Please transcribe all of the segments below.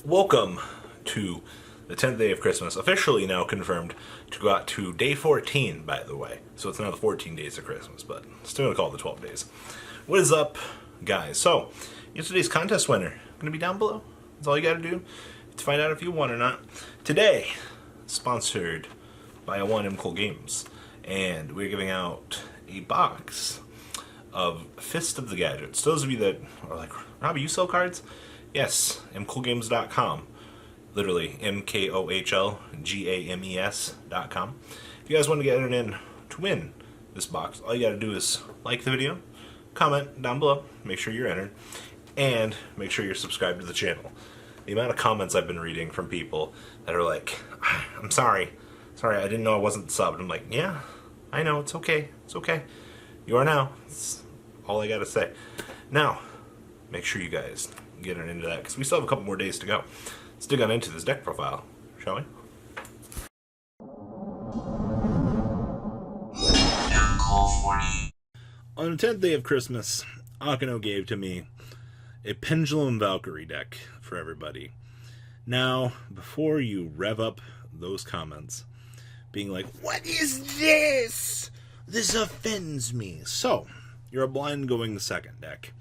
Welcome to the 10th day of Christmas, officially now confirmed to go out to day 14, by the way. So it's now the 14 days of Christmas, but still going to call it the 12 days. What is up, guys? So, yesterday's contest winner going to be down below. That's all you got to do to find out if you won or not. Today, sponsored by One Cool Games, and we're giving out a box of Fist of the Gadgets. Those of you that are like, Robbie, you sell cards? Yes, mcoolgames.com. Literally, mkohlgames.com. If you guys want to get entered in to win this box, all you got to do is like the video, comment down below, make sure you're entered, and make sure you're subscribed to the channel. The amount of comments I've been reading from people that are like, I'm sorry, I didn't know I wasn't subbed. I'm like, yeah, I know, it's okay. You are now. That's all I got to say. Now, make sure you guys get into that, because we still have a couple more days to go. Let's dig on into this deck profile, shall we? On the 10th day of Christmas, Akano gave to me a Pendulum Valkyrie deck for everybody. Now, before you rev up those comments, being like, what is this? This offends me. So, you're a blind going the second deck.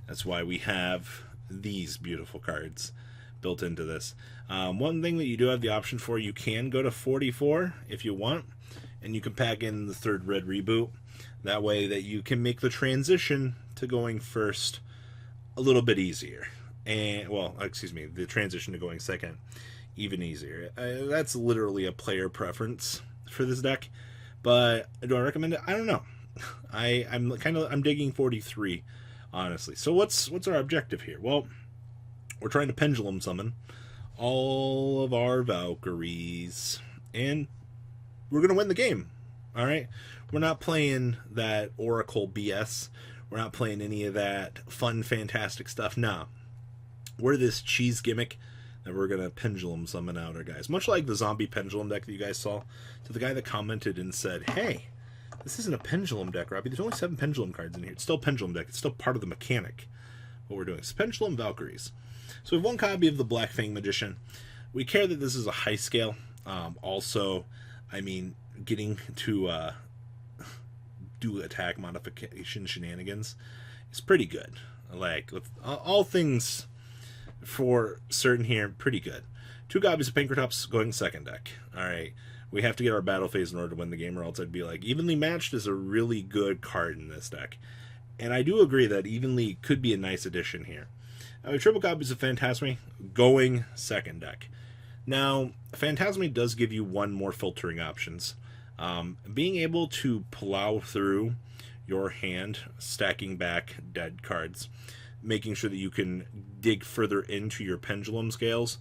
That's why we have these beautiful cards built into this. One thing that you do have the option for, you can go to 44 if you want, and you can pack in the third red reboot. That way that you can make the transition to going first a little bit easier. And, well, excuse me, the transition to going second even easier. That's literally a player preference for this deck. But do I recommend it? I don't know. I'm digging 43, honestly. So what's our objective here? Well, we're trying to Pendulum summon all of our Valkyries, and we're gonna win the game. All right, we're not playing that Oracle BS. We're not playing any of that fun, fantastic stuff. Nah, we're this cheese gimmick that we're gonna Pendulum summon out our guys, much like the zombie Pendulum deck that you guys saw. So the guy that commented and said, hey, this isn't a Pendulum deck, Robbie. There's only 7 Pendulum cards in here. It's still a Pendulum deck. It's still part of the mechanic. What we're doing is Pendulum Valkyries. So we have one copy of the Black Fang Magician. We care that this is a high scale. Also, I mean, getting to do attack modification shenanigans is pretty good. Like, with all things for certain here, pretty good. 2 copies of Pinkertops going second deck. Alright, we have to get our battle phase in order to win the game, or else I'd be like, Evenly Matched is a really good card in this deck. And I do agree that Evenly could be a nice addition here. We have triple copies of Phantasme going second deck. Now, Phantasme does give you one more filtering options. Being able to plow through your hand, stacking back dead cards, making sure that you can dig further into your pendulum scales,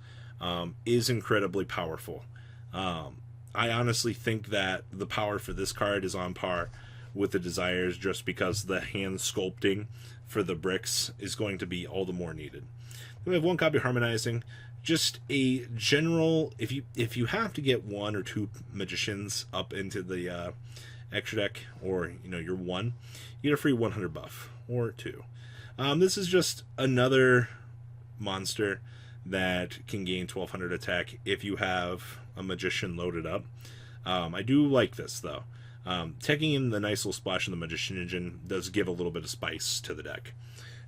is incredibly powerful. I honestly think that the power for this card is on par with the Desires, just because the hand sculpting for the bricks is going to be all the more needed. Then we have one copy of Harmonizing, just a general, if you have to get 1 or 2 magicians up into the extra deck, or you're 1, you get a free 100 buff, or 2. This is just another monster that can gain 1200 attack if you have a magician loaded up. I do like this though. Taking in the nice little splash in the Magician engine does give a little bit of spice to the deck.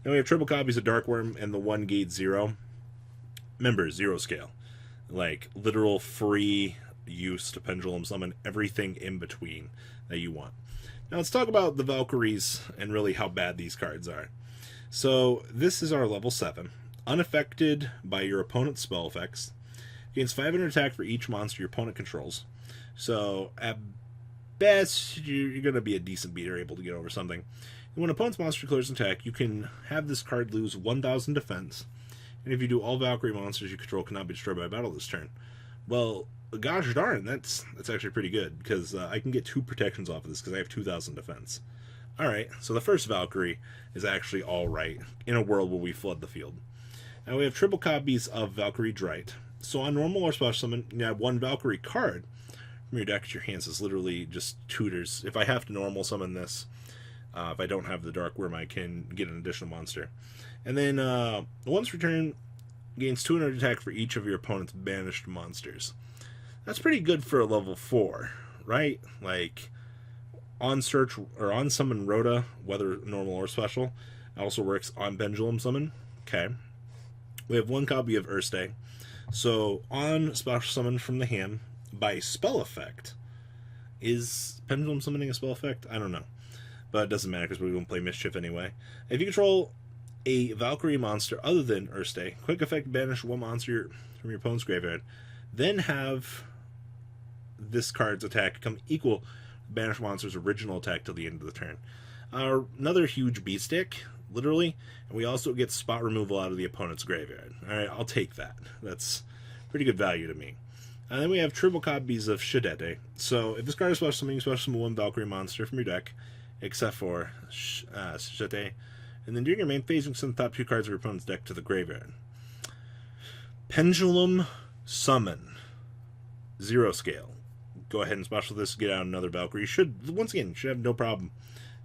Now we have triple copies of Darkworm and the 1 gate 0. Remember, 0 scale. Like, literal free use to Pendulum summon everything in between that you want. Now let's talk about the Valkyries and really how bad these cards are. So this is our level 7. Unaffected by your opponent's spell effects. Gains 500 attack for each monster your opponent controls. So at best, you're going to be a decent beater, able to get over something. And when an opponent's monster declares an attack, you can have this card lose 1,000 defense. And if you do, all Valkyrie monsters you control cannot be destroyed by battle this turn. Well, gosh darn, that's actually pretty good, because I can get 2 protections off of this because I have 2,000 defense. Alright, so the first Valkyrie is actually alright in a world where we flood the field. Now we have triple copies of Valkyrie Drite. So on normal or special summon, you have 1 Valkyrie card from your deck at your hands. Is literally just tutors. If I have to normal summon this, if I don't have the Dark Worm, I can get an additional monster. And then once returned, gains 200 attack for each of your opponent's banished monsters. That's pretty good for a level 4, right? Like, on search or on summon Rhoda, whether normal or special, also works on Pendulum summon. Okay. We have 1 copy of Erste. So, on special summon from the hand, by spell effect, is Pendulum summoning a spell effect? I don't know. But it doesn't matter because we're going to play Mischief anyway. If you control a Valkyrie monster other than Erste, quick effect banish 1 monster from your opponent's graveyard, then have this card's attack become equal to banish monster's original attack till the end of the turn. Another huge beat stick, literally, and we also get spot removal out of the opponent's graveyard. Alright, I'll take that. That's pretty good value to me. And then we have triple copies of Shadete. So if this card is special summoning, you special summon 1 Valkyrie monster from your deck, except for Shadete. And then during your main phase, you can send the top 2 cards of your opponent's deck to the graveyard. Pendulum Summon. 0 scale. Go ahead and special this, get out another Valkyrie. Once again, you should have no problem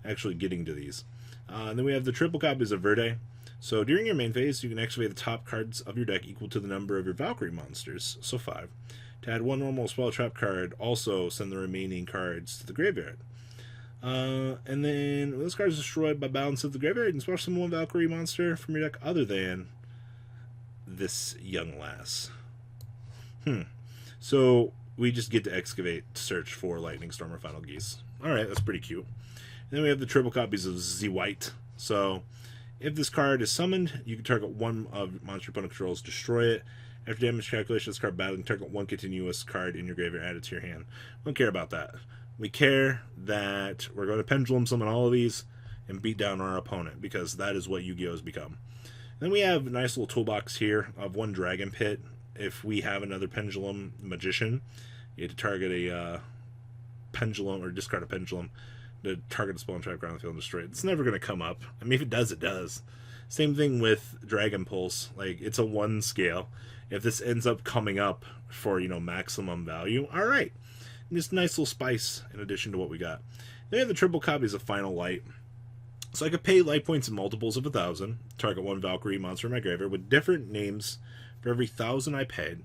actually getting to these. And then we have the triple copies of Verde. So during your main phase, you can activate the top cards of your deck equal to the number of your Valkyrie monsters, so 5. To add 1 normal spell trap card, also send the remaining cards to the graveyard. And then when this card is destroyed by balance of the graveyard, you can special summon 1 Valkyrie monster from your deck other than this young lass. So we just get to excavate to search for Lightning Storm or Final Geese. Alright, that's pretty cute. And then we have the triple copies of Z White. So if this card is summoned, you can target 1 of monster opponent controls, destroy it. After damage calculation, this card battling, target 1 continuous card in your graveyard, add it to your hand. We don't care about that. We care that we're going to Pendulum summon all of these and beat down our opponent, because that is what Yu-Gi-Oh! Has become. Then we have a nice little toolbox here of 1 Dragon Pit. If we have another Pendulum Magician, you have to target a Pendulum, or discard a Pendulum, to target a spell and trap ground on the field and destroy it. It's never going to come up. I mean, if it does, it does. Same thing with Dragon Pulse. Like, it's a 1 scale. If this ends up coming up for, maximum value, alright. Just nice little spice in addition to what we got. Then we have the triple copies of Final Light. So I could pay light points in multiples of 1,000, target 1 Valkyrie monster in my graveyard with different names for every 1,000 I paid.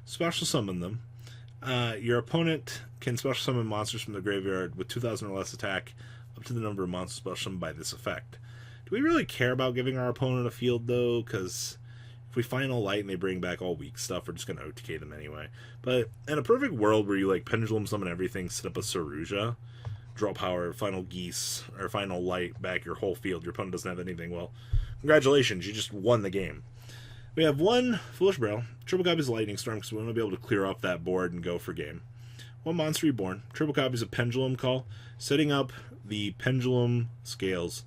Special summon them. Your opponent can special summon monsters from the graveyard with 2,000 or less attack, up to the number of monsters special summoned by this effect. Do we really care about giving our opponent a field, though? Because if we Final Light and they bring back all weak stuff, we're just going to OTK them anyway. But in a perfect world where you Pendulum summon everything, set up a Saruja, draw power, Final Geese, or Final Light, back your whole field, your opponent doesn't have anything, well, congratulations, you just won the game. We have 1 Foolish Braille, triple copies of Lightning Storm, because we want to be able to clear off that board and go for game. 1 Monster Reborn, triple copies of Pendulum Call. Setting up the Pendulum scales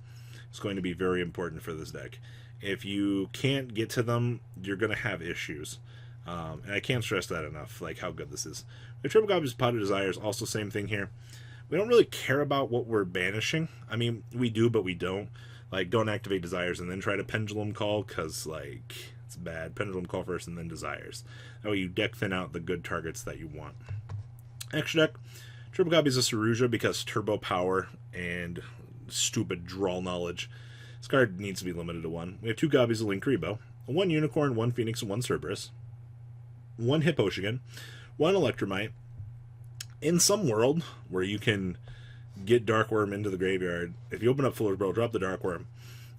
is going to be very important for this deck. If you can't get to them, you're going to have issues. And I can't stress that enough, how good this is. The triple copies of Pot of Desires, also same thing here. We don't really care about what we're banishing. I mean, we do, but we don't. Don't activate Desires and then try to Pendulum Call, because, it's bad. Pendulum Call first and then Desires. That way you deck thin out the good targets that you want. Extra deck, triple copies of Saruja, because turbo power and stupid draw knowledge. This card needs to be limited to 1. We have 2 copies of Linkuriboh, 1 Unicorn, 1 Phoenix, and 1 Cerberus, 1 Hipposhigin, 1 Electromite. In some world where you can get Dark Worm into the graveyard, if you open up Fuller's Braille, drop the Dark Worm,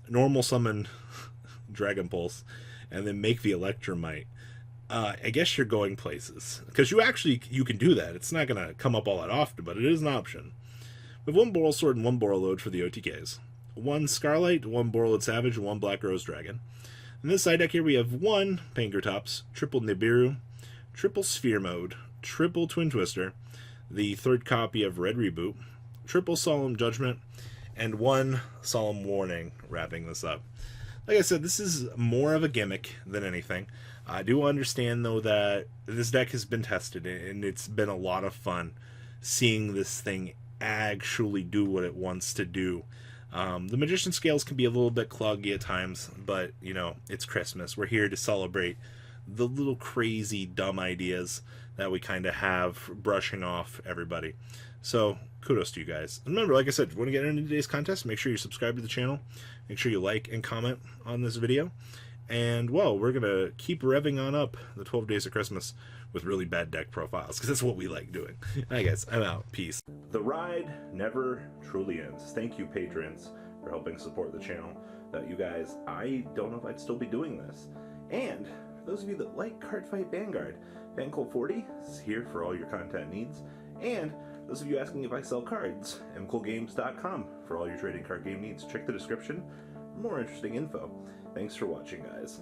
normal summon Dragon Pulse, and then make the Electromite, I guess you're going places. Because you can do that. It's not going to come up all that often, but it is an option. We have 1 Boral Sword and 1 Borreload for the OTKs. 1 Scarlight, 1 Borreload Savage, and 1 Black Rose Dragon. In this side deck here, we have 1 Pankratops, triple Nibiru, triple Sphere Mode, triple Twin Twister, the 3rd copy of Red Reboot, triple Solemn Judgment, and 1 Solemn Warning, wrapping this up. Like I said, this is more of a gimmick than anything. I do understand, though, that this deck has been tested, and it's been a lot of fun seeing this thing actually do what it wants to do. The Magician scales can be a little bit kluggy at times, but, it's Christmas. We're here to celebrate the little crazy, dumb ideas that we kind of have brushing off everybody. So, kudos to you guys. And remember, like I said, if you want to get into today's contest, make sure you subscribe to the channel. Make sure you like and comment on this video. And, well, we're going to keep revving on up the 12 Days of Christmas with really bad deck profiles, because that's what we like doing. Alright guys, I'm out. Peace. The ride never truly ends. Thank you, patrons, for helping support the channel. Without you guys, I don't know if I'd still be doing this. And for those of you that like Cardfight Vanguard, FanCool40 is here for all your content needs. And those of you asking if I sell cards, mcoolgames.com for all your trading card game needs. Check the description for more interesting info. Thanks for watching, guys.